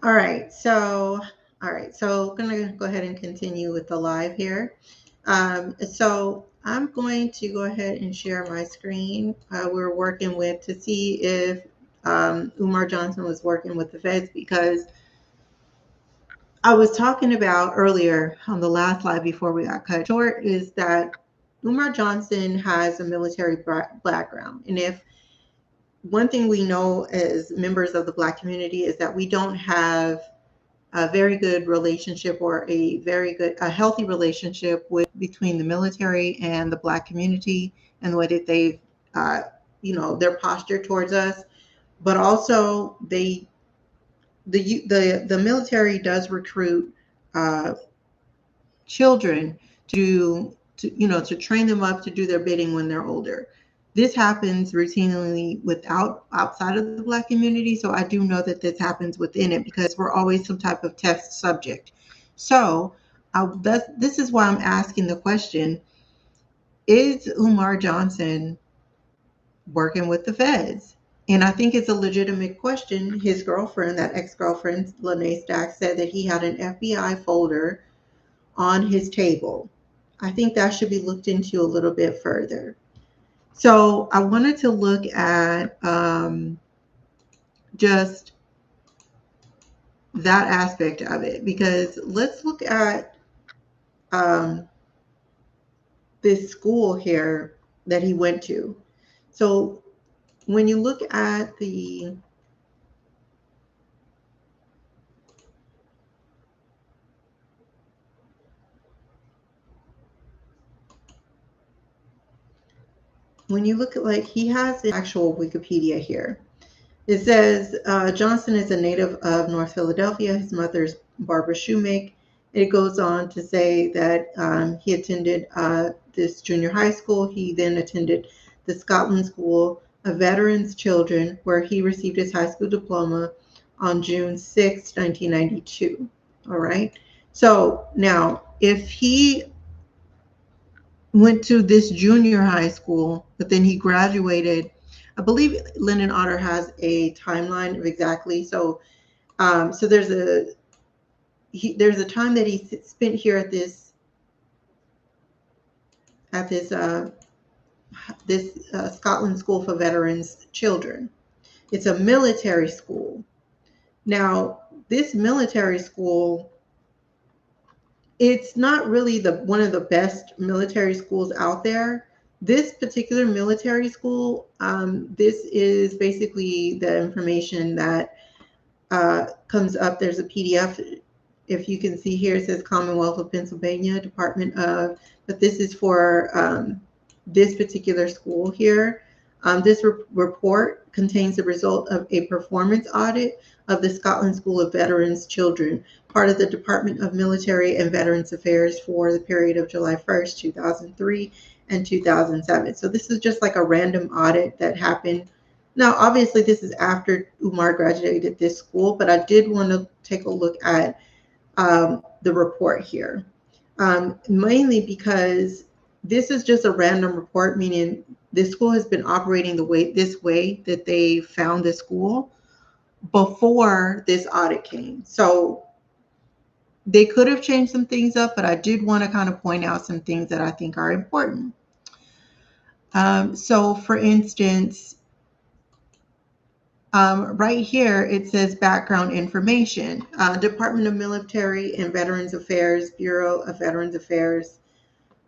All right, so I'm gonna go ahead and continue with the live here. So I'm going to go ahead and share my screen. We're working with to see if Umar Johnson was working with the feds, because I was talking about earlier on the last live before we got cut short is that Umar Johnson has a military background, and if one thing we know as members of the Black community is that we don't have a very good relationship, or a healthy relationship with between the military and the Black community, and the way that they've their posture towards us. But also the military does recruit uh, children to train them up to do their bidding when they're older. This happens routinely without outside of the Black community, so I do know that this happens within it because we're always some type of test subject. So this is why I'm asking the question: is Umar Johnson working with the feds? And I think it's a legitimate question. His girlfriend, that ex-girlfriend, Lene Stack, said that he had an FBI folder on his table. I think that should be looked into a little bit further. So I wanted to look at just that aspect of it, because let's look at um, this school here that he went to. So when you look at like, he has the actual Wikipedia here. It says Johnson is a native of North Philadelphia. His mother's Barbara Shoemake. It goes on to say that he attended this junior high school. He then attended the Scotland School of Veterans Children, where he received his high school diploma on June 6, 1992. All right. So now, if he went to this junior high school, but then he graduated. I believe Lyndon Otter has a timeline of exactly. So there's a time that he spent here at this Scotland School for Veterans Children. It's a military school. Now, this military school, it's not really the one of the best military schools out there. This particular military school, this is basically the information that comes up. There's a PDF. If you can see here, it says Commonwealth of Pennsylvania, Department of, but this is for this particular school here. This report contains the result of a performance audit of the Scotland School of Veterans Children, part of the Department of Military and Veterans Affairs for the period of July 1st, 2003 and 2007. So this is just like a random audit that happened. Now, obviously, this is after Umar graduated this school, but I did want to take a look at the report here, mainly because this is just a random report, meaning this school has been operating this way that they found the school before this audit came. So they could have changed some things up, but I did want to kind of point out some things that I think are important. So for instance, right here, it says background information. Department of Military and Veterans Affairs, Bureau of Veterans Affairs,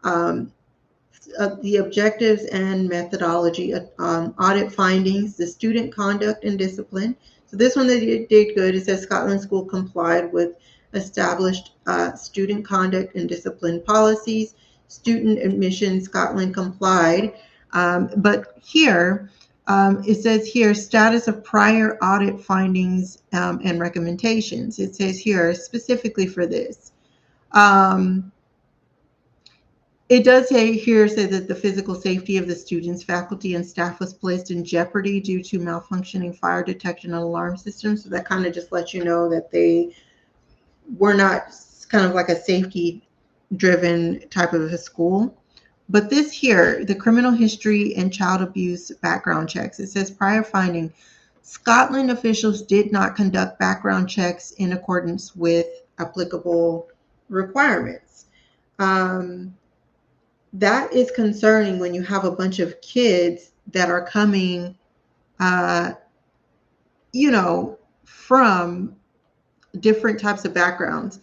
the objectives and methodology, audit findings, the student conduct and discipline. So this one they did good. It says Scotland School complied with established student conduct and discipline policies. Student admission, Scotland complied. But here, it says here, status of prior audit findings and recommendations. It says here specifically for this. It does say here, say that the physical safety of the students, faculty, and staff was placed in jeopardy due to malfunctioning fire detection and alarm systems. So that kind of just lets you know that they were not kind of like a safety driven type of a school. But this here, the criminal history and child abuse background checks, it says prior finding, Scotland officials did not conduct background checks in accordance with applicable requirements. That is concerning when you have a bunch of kids that are coming, from different types of backgrounds.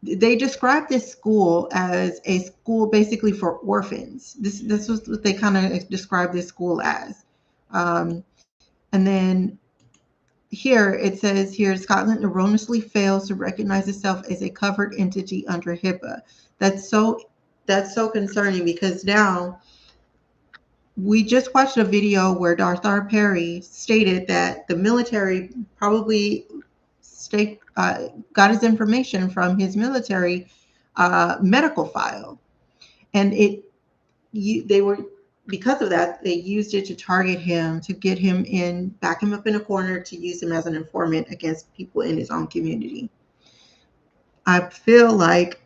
They described this school as a school basically for orphans. This was what they kind of described this school as. And then here it says here, Scotland erroneously fails to recognize itself as a covered entity under HIPAA. That's so concerning, because now we just watched a video where Darthar Perry stated that the military probably got his information from his military medical file, and because of that, they used it to target him, to get him back him up in a corner, to use him as an informant against people in his own community. I feel like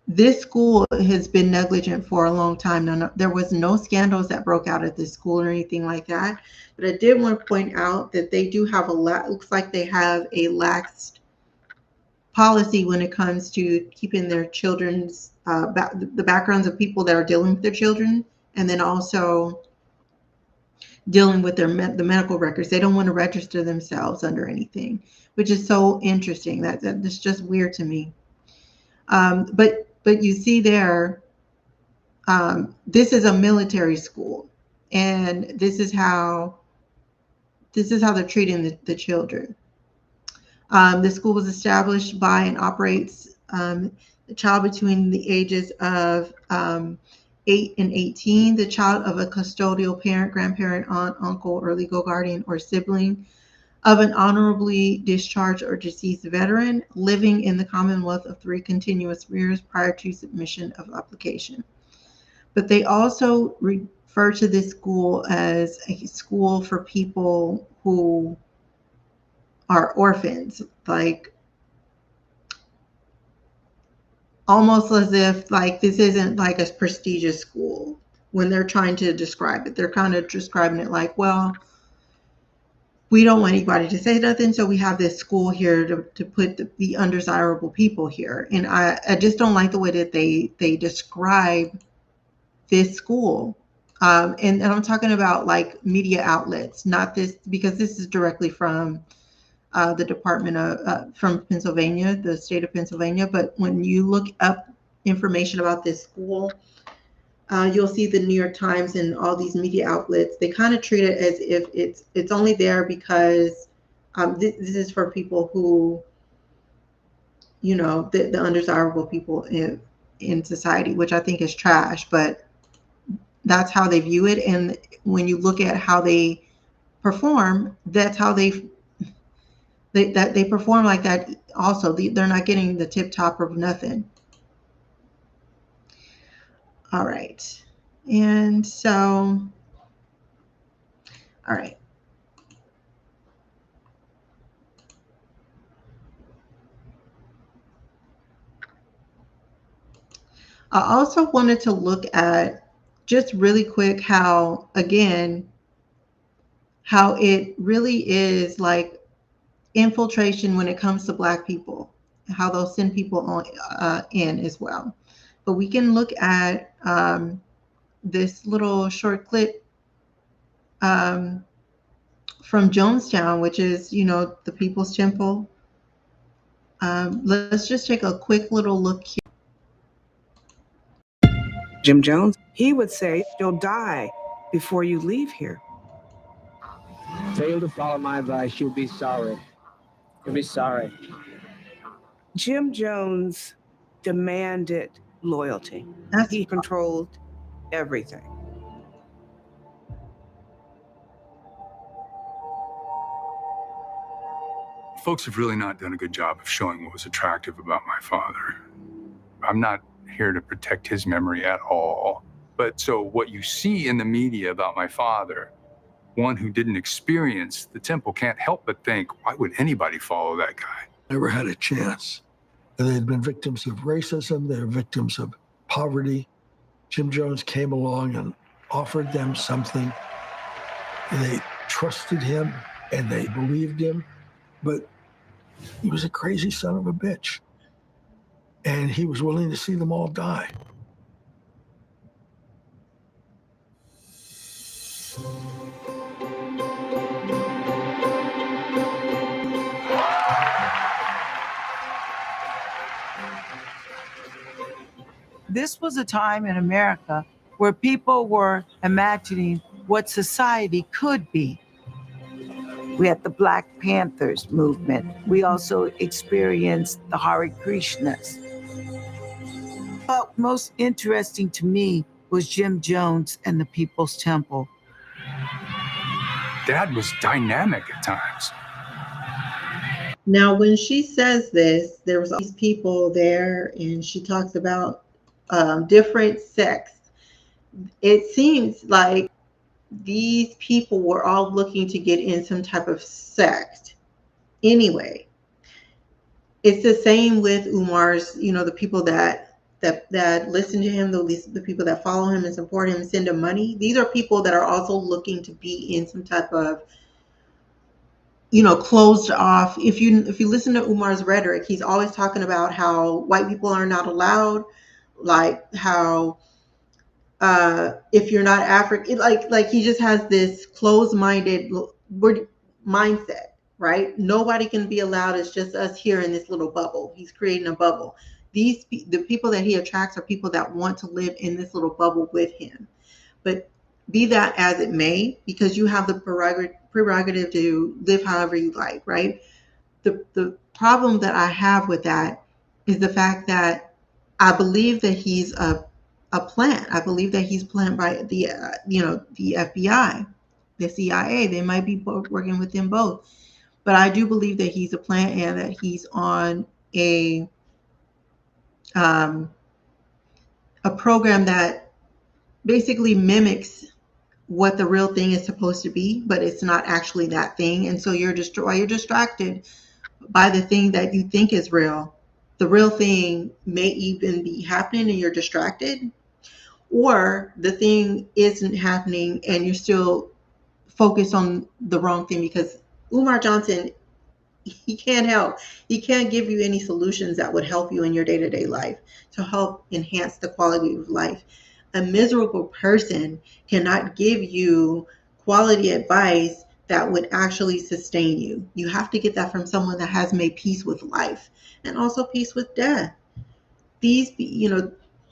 this school has been negligent for a long time. Now, there was no scandals that broke out at this school or anything like that, but I did want to point out that they do have looks like they have a lax policy when it comes to keeping their children's the backgrounds of people that are dealing with their children, and then also dealing with the medical records. They don't want to register themselves under anything, which is so interesting. That's just weird to me. But you see there, this is a military school, and this is how they're treating the children. The school was established by and operates a child between the ages of 8 and 18, the child of a custodial parent, grandparent, aunt, uncle, or legal guardian or sibling of an honorably discharged or deceased veteran living in the Commonwealth of 3 continuous years prior to submission of application. But they also refer to this school as a school for people who are orphans, like almost as if like this isn't like a prestigious school. When they're trying to describe it, they're kind of describing it like, well, we don't want anybody to say nothing, so we have this school here to put the undesirable people here. And I just don't like the way that they describe this school. And I'm talking about like media outlets, not this, because this is directly from the Department from Pennsylvania, the state of Pennsylvania. But when you look up information about this school, you'll see the New York Times and all these media outlets. They kind of treat it as if it's only there because this is for people who, the undesirable people in society, which I think is trash. But that's how they view it. And when you look at how they perform, that's how they perform like that. Also, they're not getting the tip top of nothing. All right. And so, all right. I also wanted to look at just really quick how it really is like infiltration when it comes to Black people, how they'll send people on in as well. But we can look at this little short clip from Jonestown, which is, the People's Temple. Let's just take a quick little look here. Jim Jones, he would say, you'll die before you leave here. Fail to follow my advice, you'll be sorry. You'll be sorry. Jim Jones demanded loyalty. He controlled everything. Folks have really not done a good job of showing what was attractive about my father. I'm not here to protect his memory at all. But so what you see in the media about my father, one who didn't experience the temple, can't help but think, why would anybody follow that guy? Never had a chance. They had been victims of racism. They were victims of poverty. Jim Jones came along and offered them something. They trusted him. and they believed him, but he was a crazy son of a bitch. And he was willing to see them all die. This was a time in America where people were imagining what society could be. We had the Black Panthers movement. We also experienced the Hare Krishnas. But most interesting to me was Jim Jones and the People's Temple. Dad was dynamic at times. Now, when she says this, there was all these people there, and she talks about different sects. It seems like these people were all looking to get in some type of sect. Anyway, it's the same with Umar's. The people that listen to him, the people that follow him and support him, and send him money. These are people that are also looking to be in some type of closed off. If you listen to Umar's rhetoric, he's always talking about how white people are not allowed, like how if you're not African, like he just has this closed-minded mindset, right? Nobody can be allowed. It's just us here in this little bubble. He's creating a bubble. The people that he attracts are people that want to live in this little bubble with him. But be that as it may, because you have the prerogative to live however you like, right? The problem that I have with that is the fact that I believe that he's a plant. I believe that he's planned by the the FBI, the CIA. They might be working with them both, but I do believe that he's a plant and that he's on a program that basically mimics what the real thing is supposed to be, but it's not actually that thing. And so you're distracted by the thing that you think is real. The real thing may even be happening and you're distracted, or the thing isn't happening and you're still focused on the wrong thing, because Umar Johnson, he can't help. He can't give you any solutions that would help you in your day-to-day life to help enhance the quality of life. A miserable person cannot give you quality advice that would actually sustain you. You have to get that from someone that has made peace with life and also peace with death.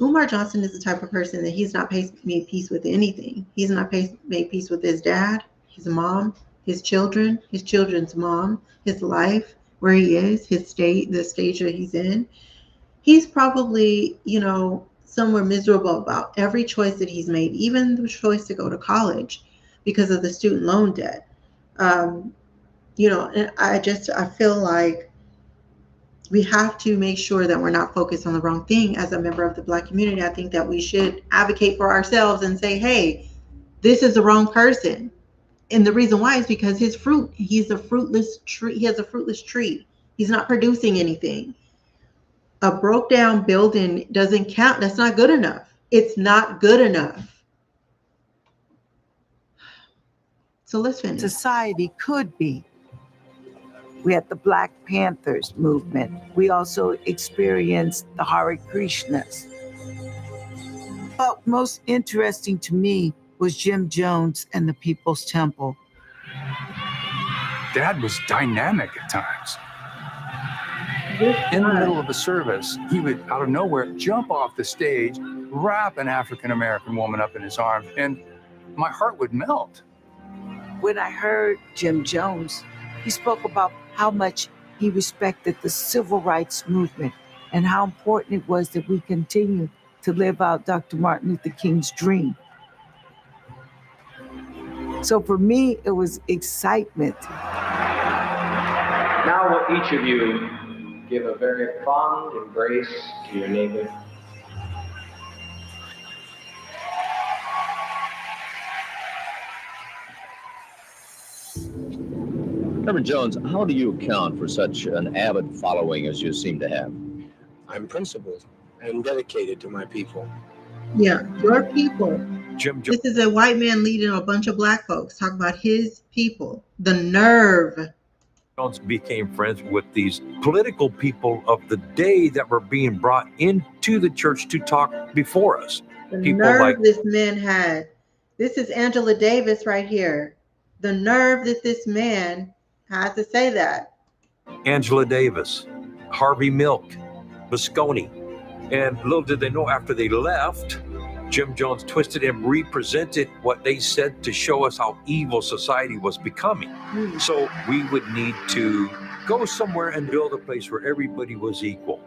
Umar Johnson is the type of person that he's not made peace with anything. He's not made peace with his dad, his mom, his children, his children's mom, his life, where he is, his state, the stage that he's in. He's probably, somewhere miserable about every choice that he's made, even the choice to go to college because of the student loan debt. And I feel like we have to make sure that we're not focused on the wrong thing. As a member of the Black community, I think that we should advocate for ourselves and say, hey, this is the wrong person. And the reason why is because he's a fruitless tree. He has a fruitless tree. He's not producing anything. A broke down building doesn't count. That's not good enough. It's not good enough. So let's finish. Society could be. We had the Black Panthers movement. We also experienced the Hare Krishnas. But most interesting to me was Jim Jones and the People's Temple. Dad was dynamic at times. In the middle of a service, he would, out of nowhere, jump off the stage, wrap an African-American woman up in his arms, and my heart would melt. When I heard Jim Jones, he spoke about how much he respected the civil rights movement and how important it was that we continue to live out Dr. Martin Luther King's dream. So for me, it was excitement. Now will each of you give a very fond embrace to your neighbor. Reverend Jones, how do you account for such an avid following as you seem to have? I'm principled and dedicated to my people. Yeah, your people. Jim Jones. This is a white man leading a bunch of black folks. Talk about his people. The nerve. Jones became friends with these political people of the day that were being brought into the church to talk before us. The People nerve like this man had. This is Angela Davis right here. The nerve that this man had to say that. Angela Davis, Harvey Milk, Moscone. And little did they know, after they left, Jim Jones twisted and represented what they said to show us how evil society was becoming. So we would need to go somewhere and build a place where everybody was equal.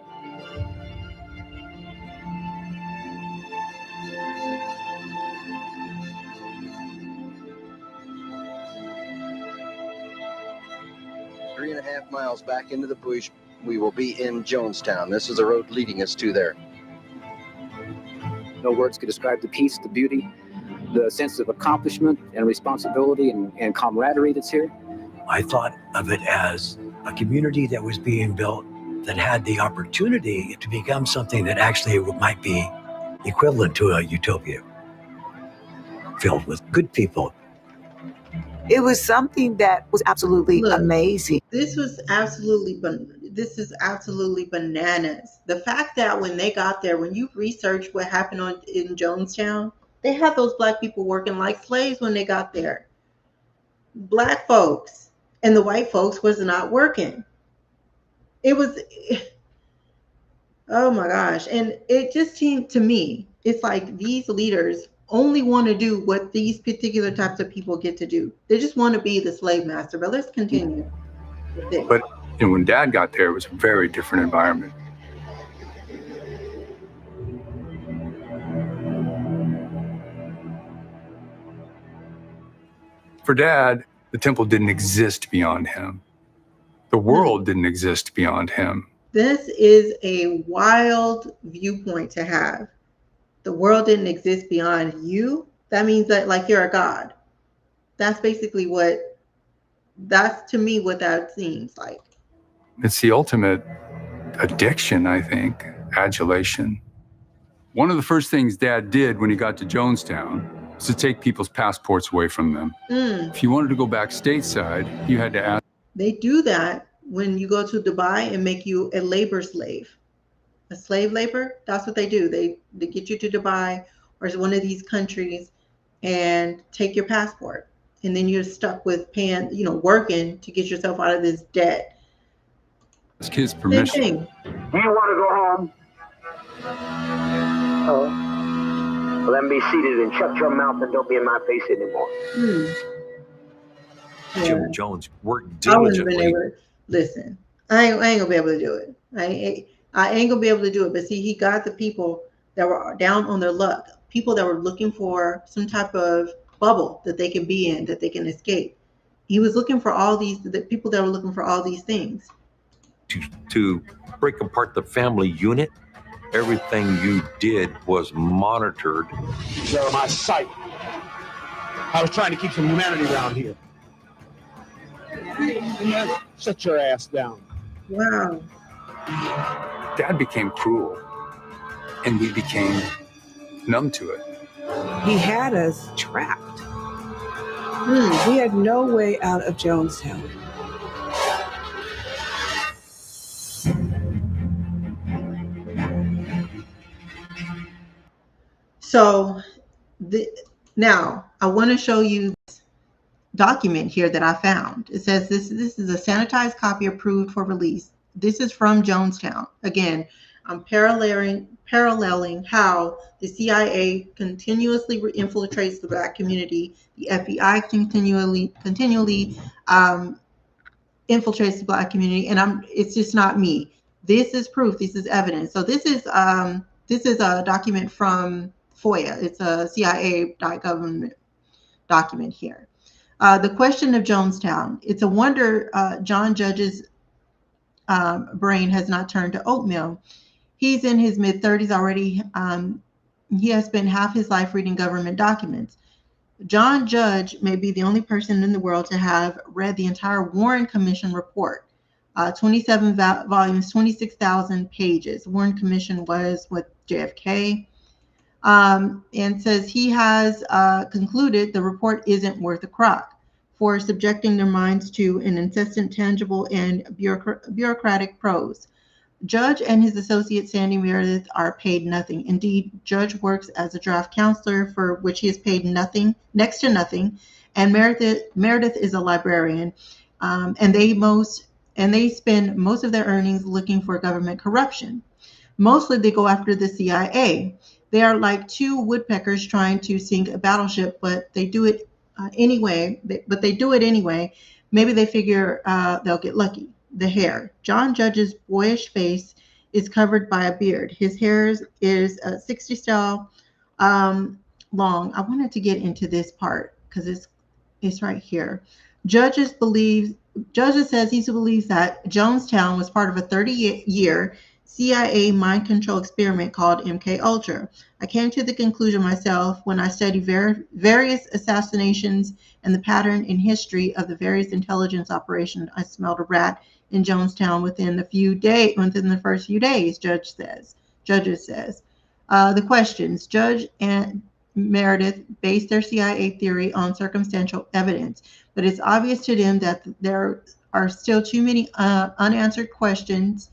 Three and a half miles back into the bush, we will be in Jonestown. This is the road leading us to there. No words could describe the peace, the beauty, the sense of accomplishment and responsibility and camaraderie that's here. I thought of it as a community that was being built that had the opportunity to become something that actually might be equivalent to a utopia, filled with good people. It was something that was absolutely amazing. This is absolutely bananas. The fact that when they got there, when you research what happened in Jonestown, they had those black people working like slaves when they got there. Black folks, and the white folks was not working. It was, oh my gosh. And it just seemed to me, it's like these leaders only want to do what these particular types of people get to do. They just want to be the slave master. But let's continue with this. But when Dad got there, it was a very different environment. For Dad, the temple didn't exist beyond him. The world didn't exist beyond him. This is a wild viewpoint to have. The world didn't exist beyond you. That means that like you're a god. That's basically that's to me what that seems like. It's the ultimate addiction, I think, adulation. One of the first things Dad did when he got to Jonestown was to take people's passports away from them. If you wanted to go back stateside, you had to ask. They do that when you go to Dubai and make you a labor slave. A slave labor, that's what they do. They get you to Dubai or one of these countries and take your passport. And then you're stuck with paying, working to get yourself out of this debt. Ask his permission. Do you want to go home? Oh. Well, then be seated and shut your mouth and don't be in my face anymore. Yeah. Jim Jones worked diligently. Listen, I ain't gonna be able to do it. I ain't gonna be able to do it. But see, he got the people that were down on their luck, people that were looking for some type of bubble that they can be in, that they can escape. He was looking for the people that were looking for all these things. To break apart the family unit, everything you did was monitored. They're on my sight. I was trying to keep some humanity around here. Shut your ass down. Wow. Dad became cruel, and we became numb to it. He had us trapped. We had no way out of Jonestown. So now I want to show you this document here that I found. It says this is a sanitized copy approved for release. This is from Jonestown. Again, I'm paralleling how the CIA continuously infiltrates the Black community. The FBI continually infiltrates the Black community, and it's just not me. This is proof. This is evidence. So this is a document from FOIA. It's a CIA government document here. The question of Jonestown. It's a wonder John Judge's brain has not turned to oatmeal. He's in his mid-30s already. He has spent half his life reading government documents. John Judge may be the only person in the world to have read the entire Warren Commission report. 27 volumes, 26,000 pages. Warren Commission was with JFK. and says he has concluded the report isn't worth a crock for subjecting their minds to an incessant, tangible, and bureaucratic prose. Judge and his associate Sandy Meredith are paid nothing. Indeed, Judge works as a draft counselor, for which he is paid nothing, next to nothing, and Meredith is a librarian, and they spend most of their earnings looking for government corruption. Mostly, they go after the CIA. They are like two woodpeckers trying to sink a battleship, but they do it anyway. They do it anyway. Maybe they figure they'll get lucky. The hair. John Judge's boyish face is covered by a beard. His hair is 60 style long. I wanted to get into this part because it's right here. Judges says he believes that Jonestown was part of a 30-year CIA mind control experiment called MK Ultra. I came to the conclusion myself when I studied various assassinations and the pattern in history of the various intelligence operations. I smelled a rat in Jonestown within the first few days. Judges says. The questions. Judge and Meredith based their CIA theory on circumstantial evidence, but it's obvious to them that there are still too many unanswered questions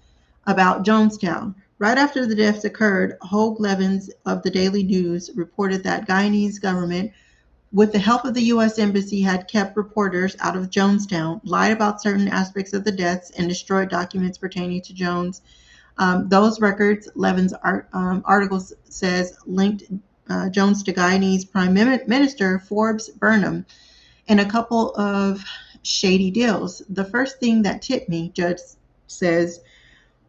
about Jonestown. Right after the deaths occurred, Hogue Levins of the Daily News reported that Guyanese government, with the help of the U.S. Embassy, had kept reporters out of Jonestown, lied about certain aspects of the deaths, and destroyed documents pertaining to Jones. Those records, Levin's article says, linked Jones to Guyanese Prime Minister Forbes Burnham and a couple of shady deals. The first thing that tipped me, Judge says,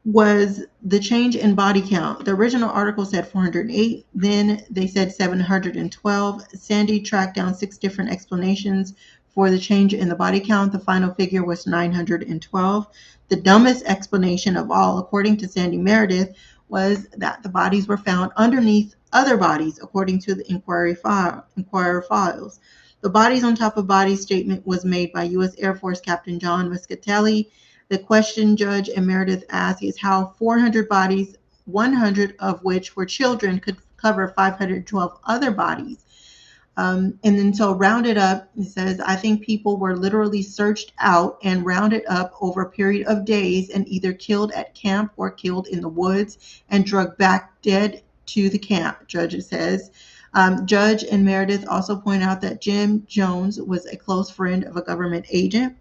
was the change in body count. The original article said 408, then they said 712. Sandy tracked down 6 different explanations for the change in the body count. The final figure was 912. The dumbest explanation of all, according to Sandy Meredith, was that the bodies were found underneath other bodies, according to the Inquirer files. The bodies on top of bodies statement was made by U.S. Air Force Captain John Muscatelli. The question Judge and Meredith asked is how 400 bodies, 100 of which were children, could cover 512 other bodies. And then so rounded up, it says, I think people were literally searched out and rounded up over a period of days and either killed at camp or killed in the woods and drugged back dead to the camp, Judge says. Judge and Meredith also point out that Jim Jones was a close friend of a government agent,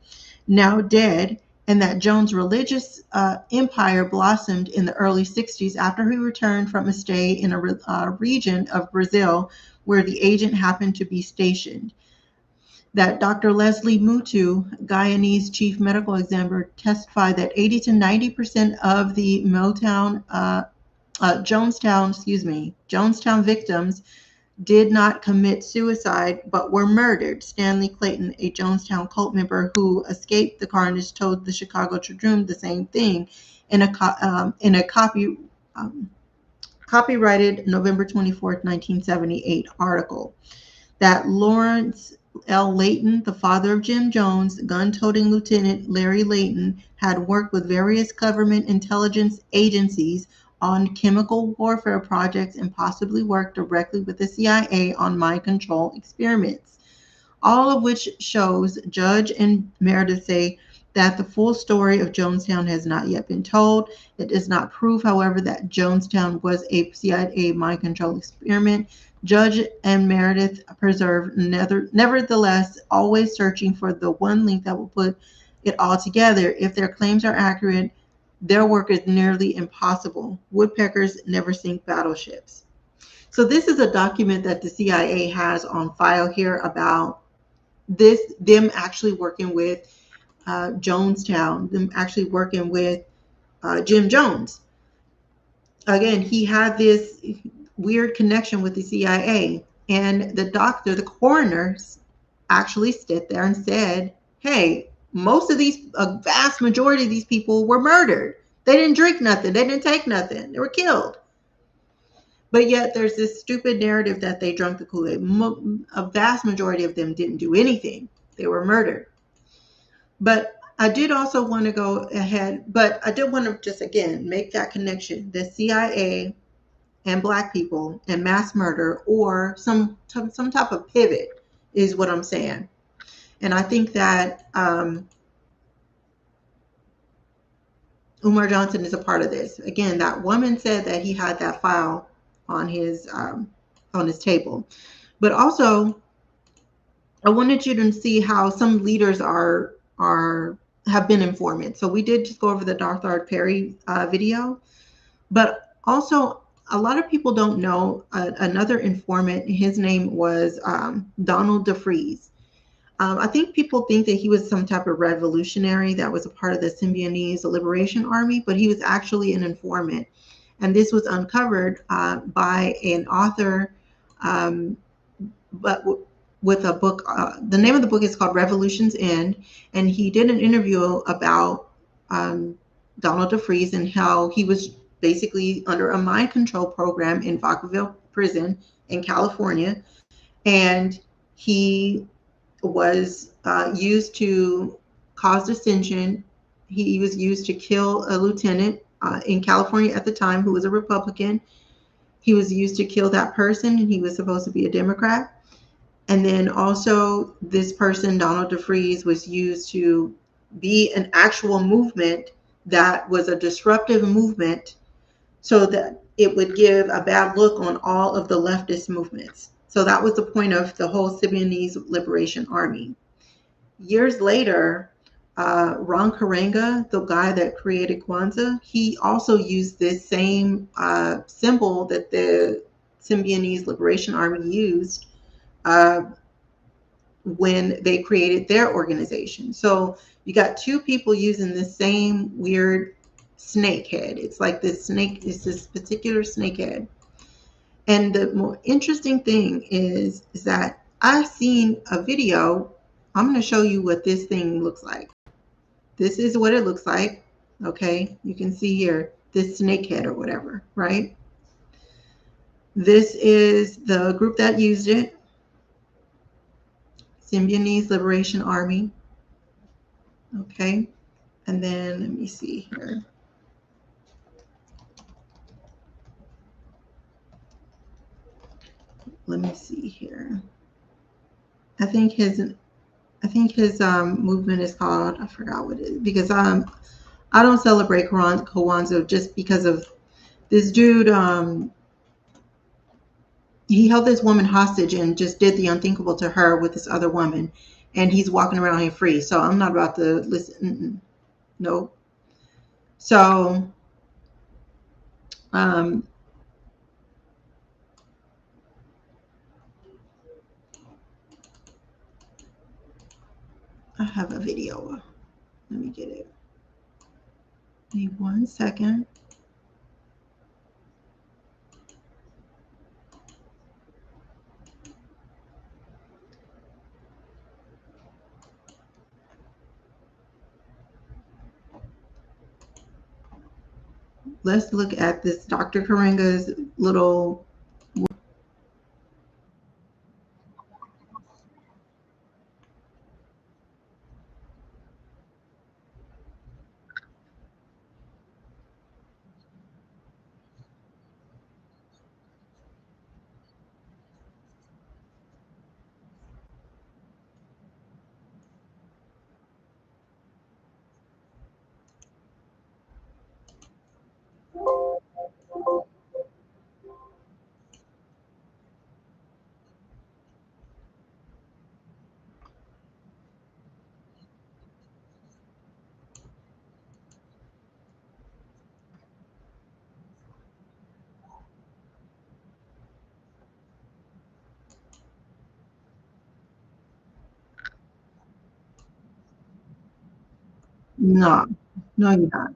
now dead, and that Jones' religious empire blossomed in the early 60s after he returned from a stay in a region of Brazil where the agent happened to be stationed. That Dr. Leslie Mutu, Guyanese chief medical examiner, testified that 80 to 90% of the Jonestown victims did not commit suicide but were murdered. Stanley Clayton, a Jonestown cult member who escaped the carnage, told the Chicago Tribune the same thing in a copyrighted November 24, 1978 article. That Lawrence L. Layton, the father of Jim Jones, gun-toting Lieutenant Larry Layton, had worked with various government intelligence agencies on chemical warfare projects and possibly worked directly with the CIA on mind control experiments. All of which shows, Judge and Meredith say, that the full story of Jonestown has not yet been told. It does not prove, however, that Jonestown was a CIA mind control experiment. Judge and Meredith preserve, nevertheless, always searching for the one link that will put it all together. If their claims are accurate, their work is nearly impossible. Woodpeckers never sink battleships. So this is a document that the CIA has on file here about them actually working with Jonestown, them actually working with Jim Jones. Again, he had this weird connection with the CIA, and the coroner actually stood there and said, hey, a vast majority of these people were murdered. They didn't drink nothing. They didn't take nothing. They were killed. But yet there's this stupid narrative that they drank the Kool-Aid. A vast majority of them didn't do anything. They were murdered. But I did also want to go ahead, but I did want to just, again, make that connection. The CIA and Black people and mass murder, or some type of pivot is what I'm saying. And I think that Umar Johnson is a part of this. Again, that woman said that he had that file on his table, but also I wanted you to see how some leaders have been informants. So we did just go over the Darthard Perry video, but also a lot of people don't know another informant. His name was Donald DeFreeze. I think people think that he was some type of revolutionary that was a part of the Symbionese Liberation Army, but he was actually an informant. And this was uncovered by an author, but with a book. The name of the book is called Revolution's End. And he did an interview about Donald DeFreeze and how he was basically under a mind control program in Vacaville prison in California. And he was used to cause dissension. He was used to kill a lieutenant in California at the time who was a Republican. He was used to kill that person, and he was supposed to be a Democrat. And then also this person, Donald DeFreeze, was used to be an actual movement that was a disruptive movement so that it would give a bad look on all of the leftist movements. So that was the point of the whole Symbionese Liberation Army. Years later, Ron Karenga, the guy that created Kwanzaa, he also used this same symbol that the Symbionese Liberation Army used when they created their organization. So you got two people using the same weird snake head. It's like this snake, it's this particular snake head. And the more interesting thing is that I've seen a video. I'm going to show you what this thing looks like. This is what it looks like. Okay, you can see here this snake head or whatever, right? This is the group that used it, Symbionese Liberation Army. Okay, and then let me see here. Let me see here. I think his movement is called, I forgot what it is, because I don't celebrate Kwanzaa just because of this dude. He held this woman hostage and just did the unthinkable to her with this other woman, and he's walking around here free. So I'm not about to listen. No. So I have a video. Let me get it. Give me 1 second. Let's look at this Dr. Karenga's little. No, no, you're not.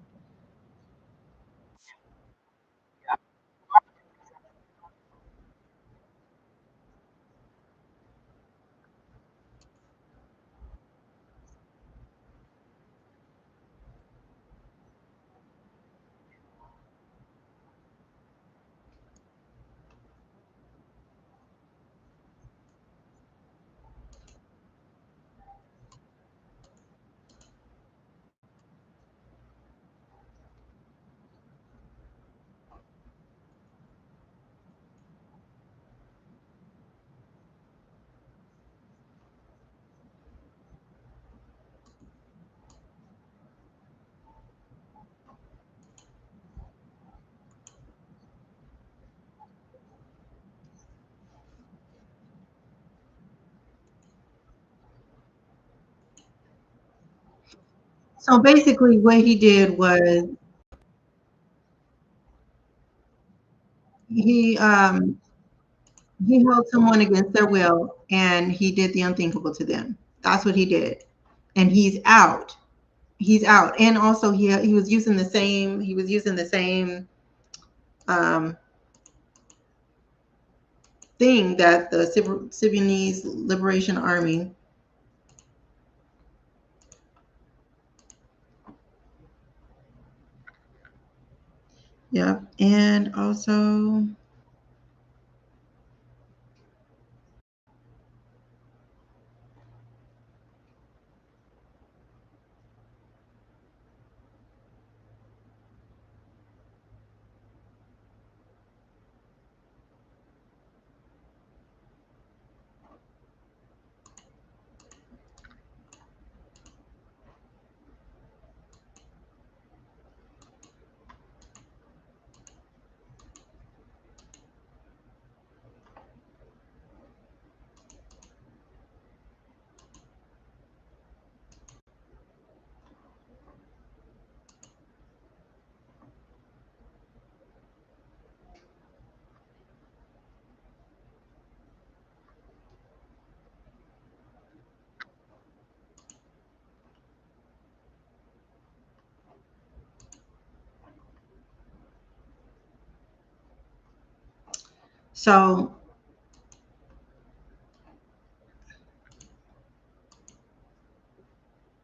So basically what he did was he um he held someone against their will and he did the unthinkable to them. That's what he did. And he's out. He's out. And also he was using the same um thing that the Sudanese Liberation Army. Yeah, and also so